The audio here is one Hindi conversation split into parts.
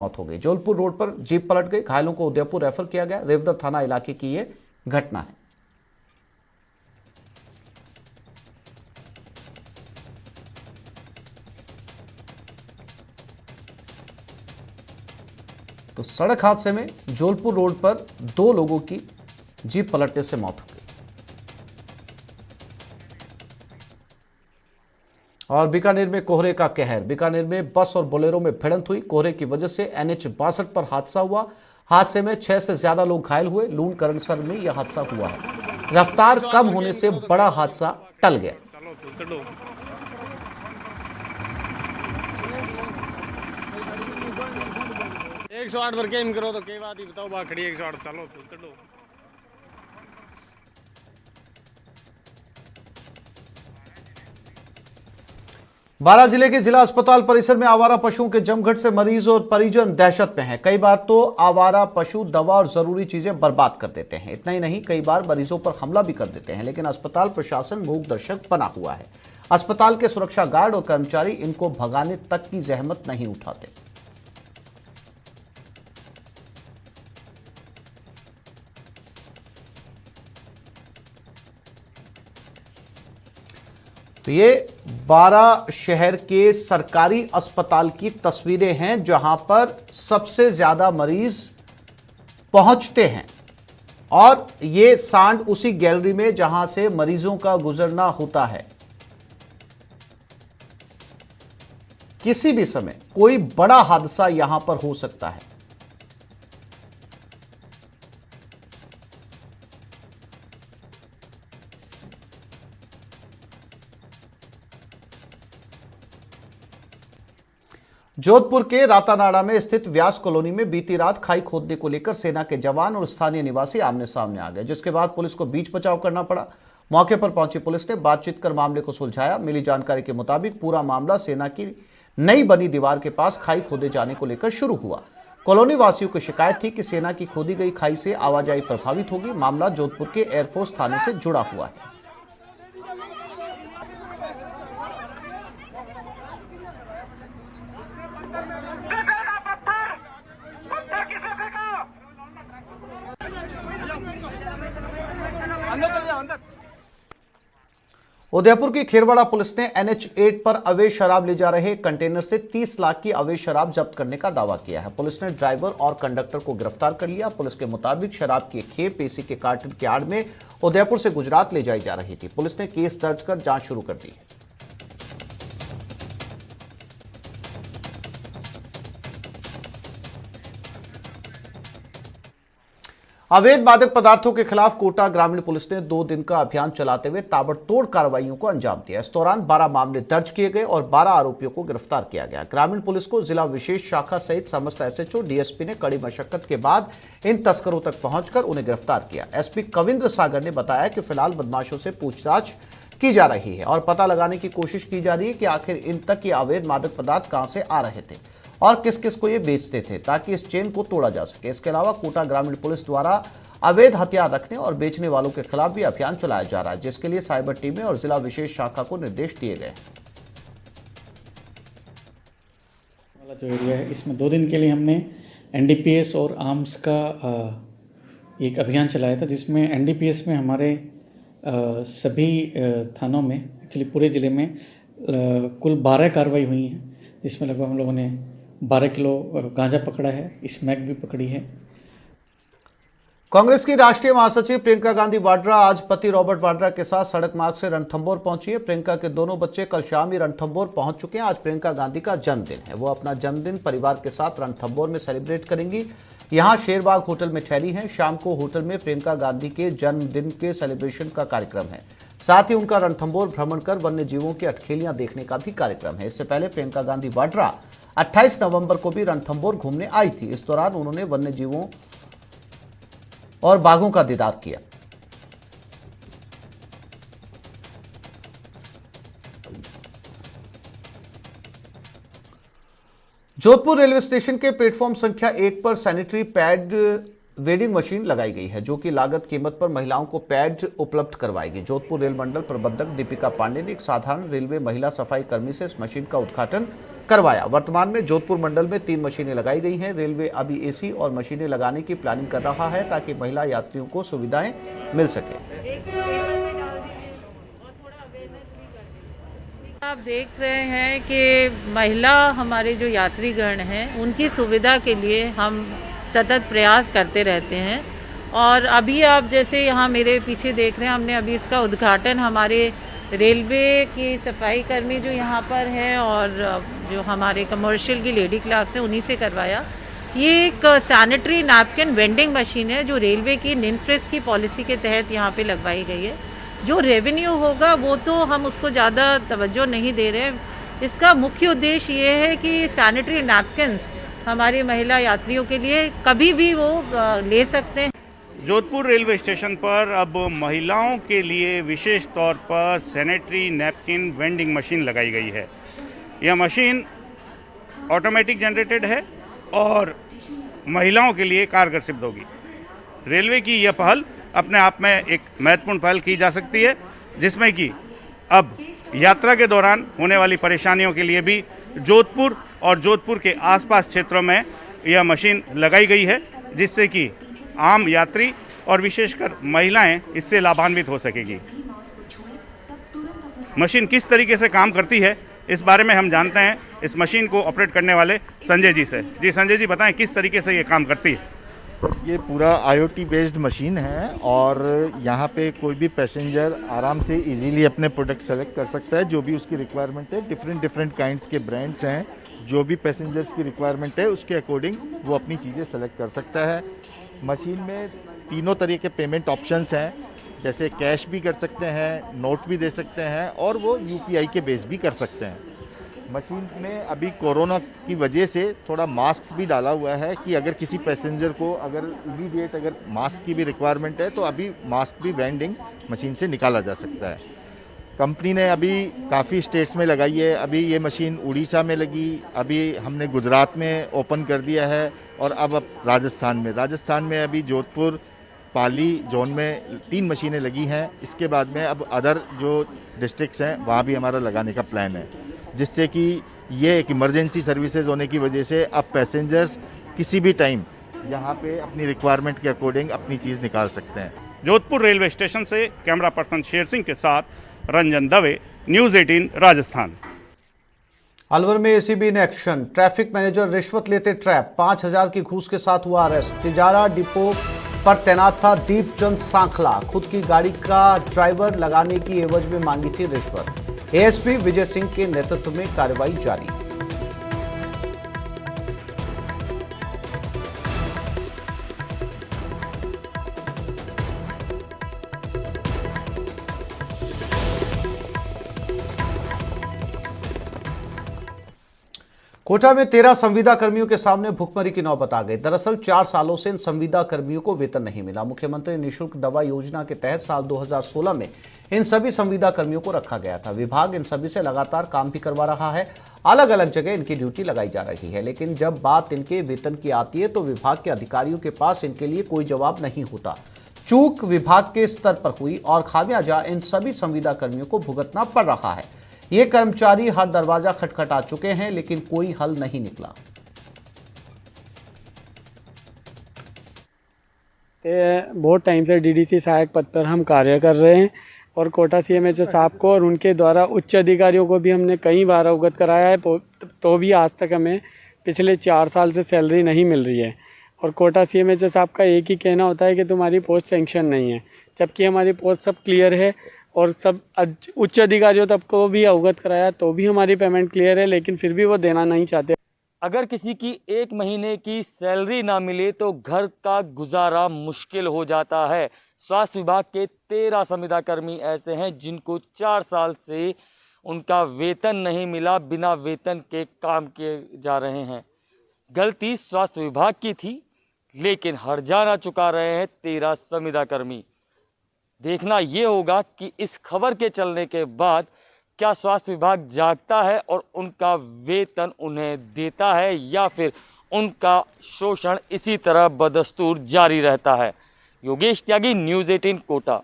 मौत हो गई। जौलपुर रोड पर जीप पलट गई, घायलों को उदयपुर रेफर किया गया। रेवदर थाना इलाके की यह घटना है। तो सड़क हादसे में जौलपुर रोड पर 2 लोगों की जीप पलटने से मौत हो गई। और बीकानेर में कोहरे का कहर। बीकानेर में बस और बोलेरो में भिड़ंत हुई। कोहरे की वजह से NH 62 पर हादसा हुआ। हादसे में 6 से ज्यादा लोग घायल हुए। लून करणसर में यह हादसा हुआ है। रफ्तार कम होने से बड़ा हादसा टल गया। 108 पर गेम करो तो कई बात ही बताओ बाखड़ी 108 चलो तो चलो। बारां जिले के जिला अस्पताल परिसर में आवारा पशुओं के जमघट से मरीज और परिजन दहशत में हैं। कई बार तो आवारा पशु दवा और जरूरी चीजें बर्बाद कर देते हैं। इतना ही नहीं, कई बार मरीजों पर हमला भी कर देते हैं, लेकिन अस्पताल प्रशासन मूक दर्शक बना हुआ है। अस्पताल के सुरक्षा गार्ड और कर्मचारी इनको भगाने तक की जहमत नहीं उठाते। तो ये बारां शहर के सरकारी अस्पताल की तस्वीरें हैं, जहां पर सबसे ज्यादा मरीज पहुंचते हैं। और ये सांड उसी गैलरी में जहां से मरीजों का गुजरना होता है। किसी भी समय कोई बड़ा हादसा यहां पर हो सकता है। जोधपुर के रातानाड़ा में स्थित व्यास कॉलोनी में बीती रात खाई खोदने को लेकर सेना के जवान और स्थानीय निवासी आमने सामने आ गए, जिसके बाद पुलिस को बीच बचाव करना पड़ा। मौके पर पहुंची पुलिस ने बातचीत कर मामले को सुलझाया। मिली जानकारी के मुताबिक पूरा मामला सेना की नई बनी दीवार के पास खाई खोदे जाने को लेकर शुरू हुआ। कॉलोनी वासियों की शिकायत थी कि सेना की खोदी गई खाई से आवाजाही प्रभावित होगी। मामला जोधपुर के एयरफोर्स थाने से जुड़ा हुआ है। उदयपुर की खेरवाड़ा पुलिस ने NH 8 पर अवैध शराब ले जा रहे कंटेनर से 30 लाख की अवैध शराब जब्त करने का दावा किया है। पुलिस ने ड्राइवर और कंडक्टर को गिरफ्तार कर लिया। पुलिस के मुताबिक शराब की खेप एसी के कार्टन की आड़ में उदयपुर से गुजरात ले जाई जा रही थी। पुलिस ने केस दर्ज कर जांच शुरू कर दी है। अवैध मादक पदार्थों के खिलाफ कोटा ग्रामीण पुलिस ने 2 दिन का अभियान चलाते हुए ताबड़तोड़ कार्रवाइयों को अंजाम दिया। इस दौरान 12 मामले दर्ज किए गए और 12 आरोपियों को गिरफ्तार किया गया। ग्रामीण पुलिस को जिला विशेष शाखा सहित समस्त SHO DSP ने कड़ी मशक्कत के बाद इन तस्करों तक पहुंचकर उन्हें गिरफ्तार किया। SP कविंद्र सागर ने बताया कि फिलहाल बदमाशों से पूछताछ की जा रही है और पता लगाने की कोशिश की जा रही है कि आखिर इन तक ये अवैध मादक पदार्थ कहां से आ रहे थे और किस किस को ये बेचते थे, ताकि इस चेन को तोड़ा जा सके। इसके अलावा कोटा ग्रामीण पुलिस द्वारा अवैध हथियार रखने और बेचने वालों के खिलाफ भी अभियान चलाया जा रहा है, जिसके लिए साइबर टीमें और जिला विशेष शाखा को निर्देश दिए गए हैं। वाला जो एरिया है, इसमें 2 दिन के लिए हमने NDPS और आर्म्स का एक अभियान चलाया था, जिसमें NDPS में हमारे सभी थानों में, एक्चुअली पूरे ज़िले में कुल 12 कार्रवाई हुई हैं, जिसमें लगभग हम लोगों ने 12 किलो गांजा पकड़ा है, स्मैक भी पकड़ी है। कांग्रेस की राष्ट्रीय महासचिव प्रियंका गांधी वाड्रा आज पति रॉबर्ट वाड्रा के साथ सड़क मार्ग से रणथंभौर पहुंची है। प्रियंका के दोनों बच्चे कल शाम ही रणथंभौर पहुंच चुके हैं। आज प्रियंका गांधी का जन्मदिन है। वो अपना जन्मदिन परिवार के साथ रणथंभौर में सेलिब्रेट करेंगी। यहां शेरबाग होटल में ठहरी हैं। शाम को होटल में प्रियंका गांधी के जन्मदिन के सेलिब्रेशन का कार्यक्रम है। साथ ही उनका रणथंभौर भ्रमण कर वन्य जीवों की अटखेलियां देखने का भी कार्यक्रम है। इससे पहले प्रियंका गांधी वाड्रा 28 नवंबर को भी रणथंभौर घूमने आई थी। इस दौरान उन्होंने वन्य जीवों और बाघों का दीदार किया। जोधपुर रेलवे स्टेशन के प्लेटफॉर्म संख्या 1 पर सैनिटरी पैड वेडिंग मशीन लगाई गई है, जो कि लागत कीमत पर महिलाओं को पैड उपलब्ध करवाएगी। जोधपुर रेल मंडल प्रबंधक दीपिका पांडे ने एक साधारण रेलवे महिला सफाई कर्मी से इस मशीन का उद्घाटन करवाया। वर्तमान में जोधपुर मंडल में 3 मशीनें लगाई गई हैं। रेलवे अभी एसी और मशीनें लगाने की प्लानिंग कर रहा है ताकि महिला यात्रियों को सुविधाएं मिल सके। आप देख रहे हैं कि महिला हमारे जो यात्रीगण हैं उनकी सुविधा के लिए हम सतत प्रयास करते रहते हैं। और अभी आप जैसे यहाँ मेरे पीछे देख रहे हैं, हमने अभी इसका उद्घाटन हमारे रेलवे की सफाई कर्मी जो यहाँ पर है और जो हमारे कमर्शियल की लेडी क्लार्क्स हैं उन्हीं से करवाया। ये एक सैनिटरी नैपकिन वेंडिंग मशीन है जो रेलवे की निनफ्रेस की पॉलिसी के तहत यहाँ पे लगवाई गई है। जो रेवेन्यू होगा वो तो हम उसको ज़्यादा तवज्जो नहीं दे रहे हैं। इसका मुख्य उद्देश्य ये है कि सैनिटरी नैपकिन्स हमारी महिला यात्रियों के लिए कभी भी वो ले सकते हैं। जोधपुर रेलवे स्टेशन पर अब महिलाओं के लिए विशेष तौर पर सैनिटरी नैपकिन वेंडिंग मशीन लगाई गई है। यह मशीन ऑटोमेटिक जनरेटेड है और महिलाओं के लिए कारगर सिद्ध होगी। रेलवे की यह पहल अपने आप में एक महत्वपूर्ण पहल की जा सकती है, जिसमें कि अब यात्रा के दौरान होने वाली परेशानियों के लिए भी जोधपुर और जोधपुर के आसपास क्षेत्रों में यह मशीन लगाई गई है, जिससे कि आम यात्री और विशेषकर महिलाएं इससे लाभान्वित हो सकेगी। मशीन किस तरीके से काम करती है इस बारे में हम जानते हैं इस मशीन को ऑपरेट करने वाले संजय जी से। जी संजय जी, बताएं किस तरीके से ये काम करती है। ये पूरा IoT बेस्ड मशीन है और यहाँ पे कोई भी पैसेंजर आराम से इजीली अपने प्रोडक्ट सेलेक्ट कर सकता है, जो भी उसकी रिक्वायरमेंट है। डिफरेंट काइंड्स के ब्रांड्स हैं, जो भी पैसेंजर्स की रिक्वायरमेंट है उसके अकॉर्डिंग वो अपनी चीज़ें सेलेक्ट कर सकता है। मशीन में तीनों तरह के पेमेंट ऑप्शंस हैं, जैसे कैश भी कर सकते हैं, नोट भी दे सकते हैं और वो UPI के बेस भी कर सकते हैं। मशीन में अभी कोरोना की वजह से थोड़ा मास्क भी डाला हुआ है कि अगर किसी पैसेंजर को अगर इमीडिएट अगर मास्क की भी रिक्वायरमेंट है तो अभी मास्क भी वेंडिंग मशीन से निकाला जा सकता है। कंपनी ने अभी काफ़ी स्टेट्स में लगाई है। अभी ये मशीन उड़ीसा में लगी, अभी हमने गुजरात में ओपन कर दिया है और अब राजस्थान में अभी जोधपुर पाली जोन में 3 मशीनें लगी हैं। इसके बाद में अब अदर जो डिस्ट्रिक्ट्स हैं वहाँ भी हमारा लगाने का प्लान है, जिससे कि ये एक इमरजेंसी सर्विसेज होने की वजह से अब पैसेंजर्स किसी भी टाइम यहाँ पे अपनी रिक्वायरमेंट के अकॉर्डिंग अपनी चीज़ निकाल सकते हैं। जोधपुर रेलवे स्टेशन से कैमरा पर्सन शेर सिंह के साथ रंजन दवे, न्यूज़ 18 राजस्थान। अलवर में ACB in action, traffic manager रिश्वत लेते ट्रैप, 5000 की घूस के साथ हुआ अरेस्ट। तिजारा डिपो पर तैनात था दीपचंद सांखला, खुद की गाड़ी का ड्राइवर लगाने की एवज में मांगी थी रिश्वत। ASP विजय सिंह के नेतृत्व में कार्रवाई जारी। कोटा में 13 संविदा कर्मियों के सामने भुखमरी की नौबत आ गई। दरअसल 4 सालों से इन संविदा कर्मियों को वेतन नहीं मिला। मुख्यमंत्री निःशुल्क दवा योजना के तहत साल 2016 में इन सभी संविदा कर्मियों को रखा गया था। विभाग इन सभी से लगातार काम भी करवा रहा है। अलग अलग जगह इनकी ड्यूटी लगाई जा रही है, लेकिन जब बात इनके वेतन की आती है तो विभाग के अधिकारियों के पास इनके लिए कोई जवाब नहीं होता। चूक विभाग के स्तर पर हुई और खामियाजा इन सभी संविदा कर्मियों को भुगतना पड़ रहा है। ये कर्मचारी हर दरवाजा खटखटा चुके हैं, लेकिन कोई हल नहीं निकला। बहुत टाइम से DDC सहायक पद पर हम कार्य कर रहे हैं और कोटा CMHO साहब को और उनके द्वारा उच्च अधिकारियों को भी हमने कई बार अवगत कराया है, तो भी आज तक हमें पिछले 4 साल से सैलरी नहीं मिल रही है। और कोटा CMHO साहब का एक ही कहना होता है कि तुम्हारी पोस्ट सेंक्शन नहीं है, जबकि हमारी पोस्ट सब क्लियर है और सब उच्च अधिकारियों तक को भी अवगत कराया तो भी हमारी पेमेंट क्लियर है, लेकिन फिर भी वो देना नहीं चाहते। अगर किसी की 1 महीने की सैलरी ना मिले तो घर का गुजारा मुश्किल हो जाता है। स्वास्थ्य विभाग के 13 संविदा कर्मी ऐसे हैं जिनको 4 साल से उनका वेतन नहीं मिला, बिना वेतन के काम किए जा रहे हैं। गलती स्वास्थ्य विभाग की थी, लेकिन हर्जाना चुका रहे हैं 13 संविदा कर्मी। देखना ये होगा कि इस खबर के चलने के बाद क्या स्वास्थ्य विभाग जागता है और उनका वेतन उन्हें देता है, या फिर उनका शोषण इसी तरह बदस्तूर जारी रहता है। योगेश त्यागी, न्यूज़ 18 कोटा।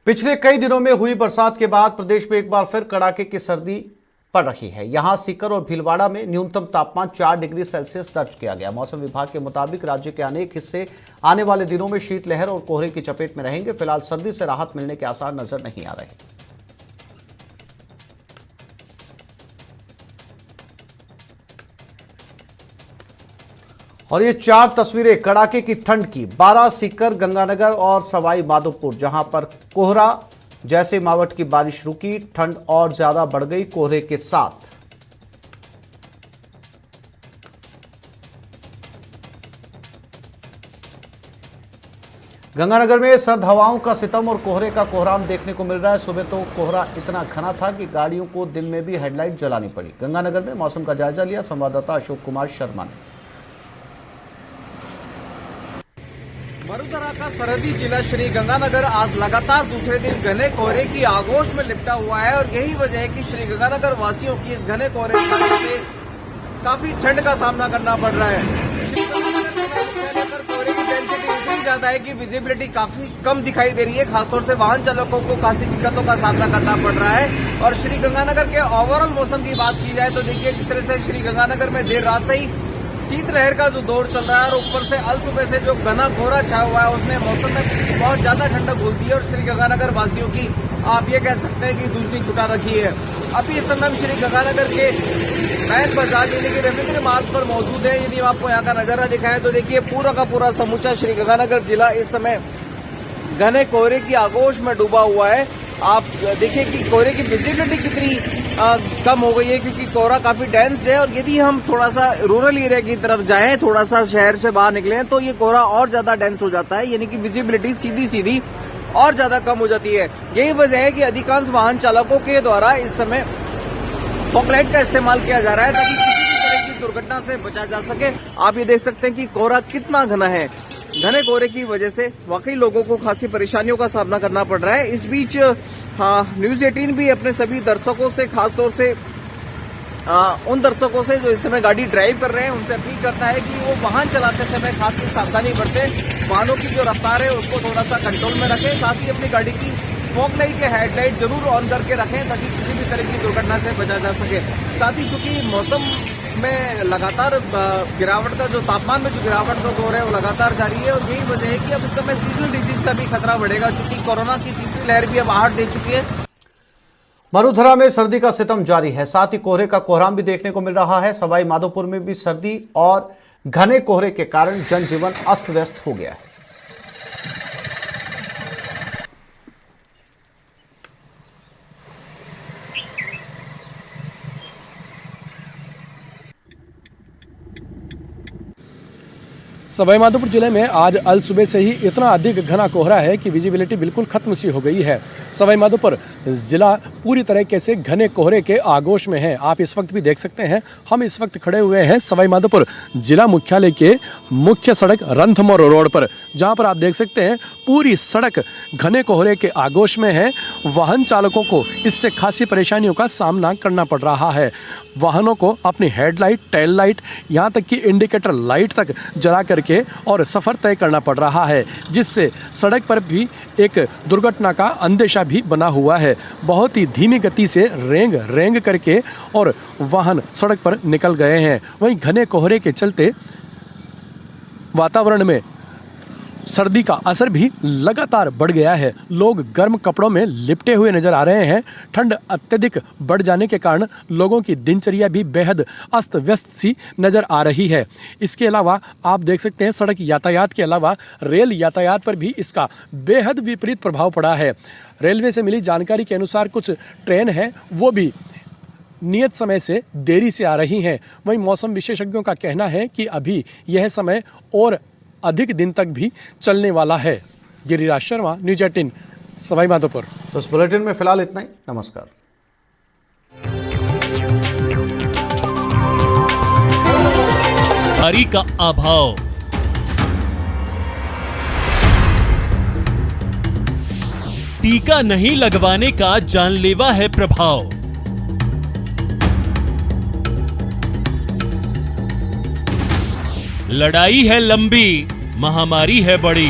पिछले कई दिनों में हुई बरसात के बाद प्रदेश में एक बार फिर कड़ाके की सर्दी पड़ रही है। यहां सीकर और भीलवाड़ा में न्यूनतम तापमान 4 डिग्री सेल्सियस दर्ज किया गया। मौसम विभाग के मुताबिक राज्य के अनेक हिस्से आने वाले दिनों में शीतलहर और कोहरे की चपेट में रहेंगे। फिलहाल सर्दी से राहत मिलने के आसार नजर नहीं आ रहे। और ये 4 तस्वीरें कड़ाके की ठंड की। 12 सीकर, गंगानगर और सवाई माधोपुर, जहां पर कोहरा जैसे मावट की बारिश रुकी, ठंड और ज्यादा बढ़ गई कोहरे के साथ। गंगानगर में सर्द हवाओं का सितम और कोहरे का कोहराम देखने को मिल रहा है। सुबह तो कोहरा इतना घना था कि गाड़ियों को दिन में भी हेडलाइट जलानी पड़ी। गंगानगर में मौसम का जायजा लिया संवाददाता अशोक कुमार शर्मा ने। वडोदरा का सरहदी जिला श्री गंगानगर आज लगातार दूसरे दिन घने कोहरे की आगोश में लिपटा हुआ है और यही वजह है कि श्री गंगानगर वासियों की इस घने कोहरे की वजह से काफी ठंड का सामना करना पड़ रहा है। श्री गंगानगर में कोहरे की डेंसिटी इतनी ज्यादा है कि विजिबिलिटी काफी कम दिखाई दे रही है। खासतौर से वाहन चालकों को काफी दिक्कतों का सामना करना पड़ रहा है। और श्री गंगानगर के ओवरऑल मौसम की बात की जाए तो देखिए जिस तरह से श्री गंगानगर में देर रात से ही शीतलहर का जो दौर चल रहा है और ऊपर से अल सुबह से जो घना कोहरा छाया हुआ है उसने मौसम में बहुत ज्यादा ठंडक घोल दी है और श्री गंगानगर वासियों की आप ये कह सकते हैं कि दूसरी छुटा रखी है। अभी इस समय हम श्री गंगानगर के मैन बाजार यानी कि रविंद्र मार्ग पर मौजूद है। यदि आपको यहाँ का नजारा दिखाएं तो देखिए पूरा का पूरा समूचा श्री गंगानगर जिला इस समय घने कोहरे की आगोश में डूबा हुआ है। आप देखिए कि कोहरे की विजिबिलिटी कितनी कम हो गई है क्योंकि कोहरा काफी डेंस्ड है। और यदि हम थोड़ा सा रूरल एरिया की तरफ जाएं, थोड़ा सा शहर से बाहर निकलें तो ये कोहरा और ज्यादा डेंस हो जाता है, यानी कि विजिबिलिटी सीधी सीधी और ज्यादा कम हो जाती है। यही वजह है कि अधिकांश वाहन चालकों के द्वारा इस समय फॉगलाइट का इस्तेमाल किया जा रहा है ताकि किसी भी तरह की दुर्घटना से बचा जा सके। आप ये देख सकते हैं कि कोहरा कितना घना है। घने कोहरे की वजह से वाकई लोगों को खासी परेशानियों का सामना करना पड़ रहा है। इस बीच न्यूज़ 18 भी अपने सभी दर्शकों से, खासतौर से उन दर्शकों से जो इस समय गाड़ी ड्राइव कर रहे हैं, उनसे अपील करता है कि वो वाहन चलाते समय खासी सावधानी बरतें। वाहनों की जो रफ्तार है उसको थोड़ा सा कंट्रोल में रखें। साथ ही अपनी गाड़ी की फॉग लाइट या हेडलाइट जरूर ऑन करके रखें ताकि किसी भी तरह की दुर्घटना से बचा जा सके। साथ ही चूंकि मौसम में लगातार गिरावट का जो तापमान में जो गिरावट का दौर है वो लगातार जारी है और यही वजह है कि अब इस समय सीजनल डिजीज का भी खतरा बढ़ेगा चूंकि कोरोना की तीसरी लहर भी अब आहट दे चुकी है। मरुधरा में सर्दी का सितम जारी है, साथ ही कोहरे का कोहराम भी देखने को मिल रहा है। सवाई माधोपुर में भी सर्दी और घने कोहरे के कारण जनजीवन अस्त व्यस्त हो गया है। सवाईमाधोपुर जिले में आज अल सुबह से ही इतना अधिक घना कोहरा है कि विजिबिलिटी बिल्कुल खत्म सी हो गई है। सवाईमाधोपुर जिला पूरी तरीके से घने कोहरे के आगोश में है। आप इस वक्त भी देख सकते हैं, हम इस वक्त खड़े हुए हैं सवाईमाधोपुर जिला मुख्यालय के मुख्य सड़क रणथंभौर रोड पर, जहां पर आप देख सकते हैं पूरी सड़क घने कोहरे के आगोश में है। वाहन चालकों को इससे खासी परेशानियों का सामना करना पड़ रहा है। वाहनों को अपनी हेडलाइट, टेल लाइट, यहाँ तक कि इंडिकेटर लाइट तक जला करके और सफ़र तय करना पड़ रहा है, जिससे सड़क पर भी एक दुर्घटना का अंदेशा भी बना हुआ है। बहुत ही धीमी गति से रेंग करके और वाहन सड़क पर निकल गए हैं। वहीं घने कोहरे के चलते वातावरण में सर्दी का असर भी लगातार बढ़ गया है। लोग गर्म कपड़ों में लिपटे हुए नजर आ रहे हैं। ठंड अत्यधिक बढ़ जाने के कारण लोगों की दिनचर्या भी बेहद अस्त व्यस्त सी नजर आ रही है। इसके अलावा आप देख सकते हैं सड़क यातायात के अलावा रेल यातायात पर भी इसका बेहद विपरीत प्रभाव पड़ा है। रेलवे से मिली जानकारी के अनुसार कुछ ट्रेन हैं वो भी नियत समय से देरी से आ रही हैं। वहीं मौसम विशेषज्ञों का कहना है कि अभी यह समय और अधिक दिन तक भी चलने वाला है। गिरिराज शर्मा, न्यूज़ 18 सवाईमाधोपुर। तो इस बुलेटिन में फिलहाल इतना ही। नमस्कार। हरी का अभाव, टीका नहीं लगवाने का जानलेवा है प्रभाव। लड़ाई है लंबी, महामारी है बड़ी।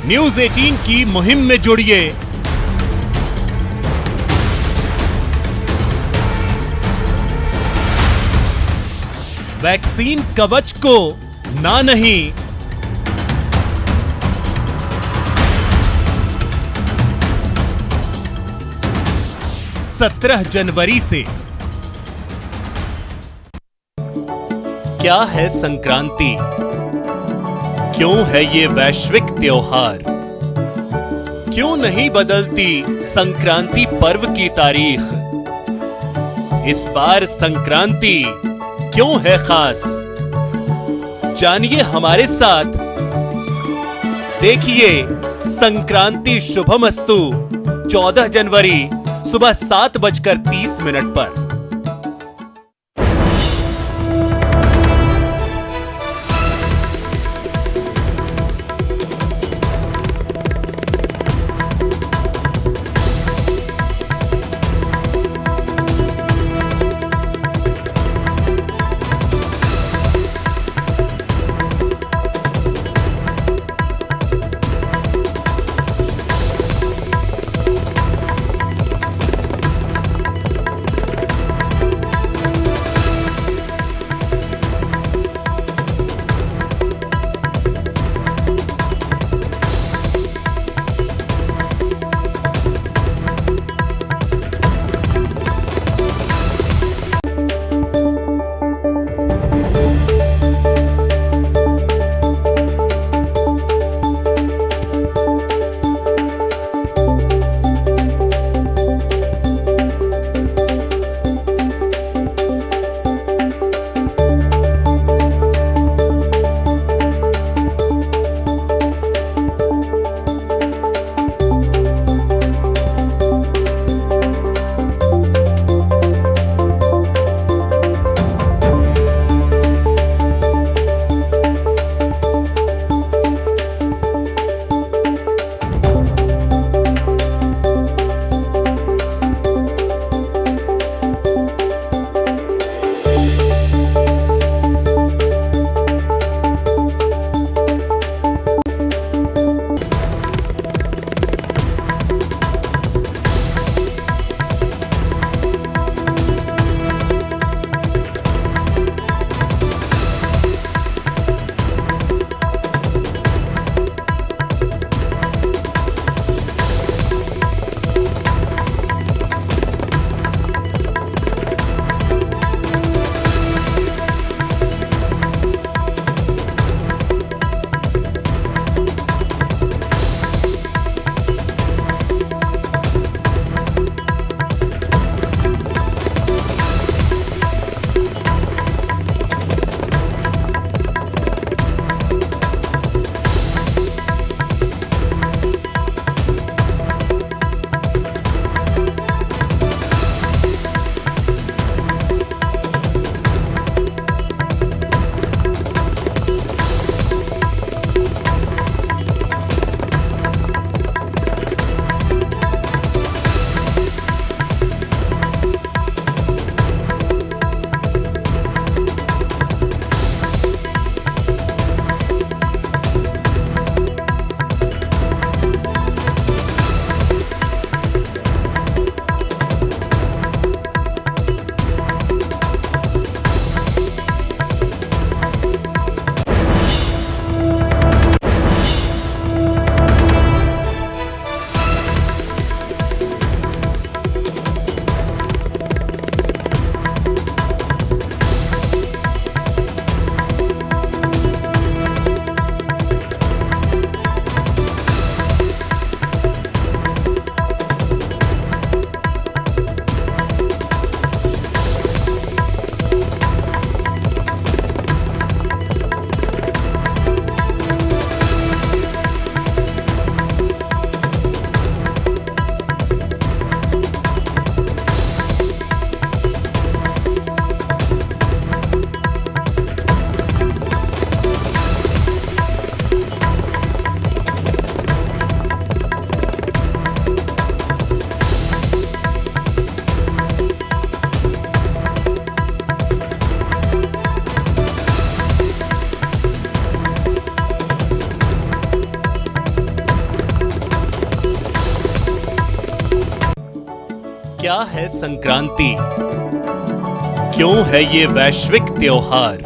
न्यूज़ 18 की मुहिम में जुड़िए। वैक्सीन कवच को ना नहीं, 17 जनवरी से। क्या है संक्रांति? क्यों है ये वैश्विक त्योहार? क्यों नहीं बदलती संक्रांति पर्व की तारीख? इस बार संक्रांति क्यों है खास? जानिए हमारे साथ। देखिए संक्रांति शुभमस्तु 14 जनवरी सुबह 7:30 पर। है संक्रांति? क्यों है ये वैश्विक त्योहार?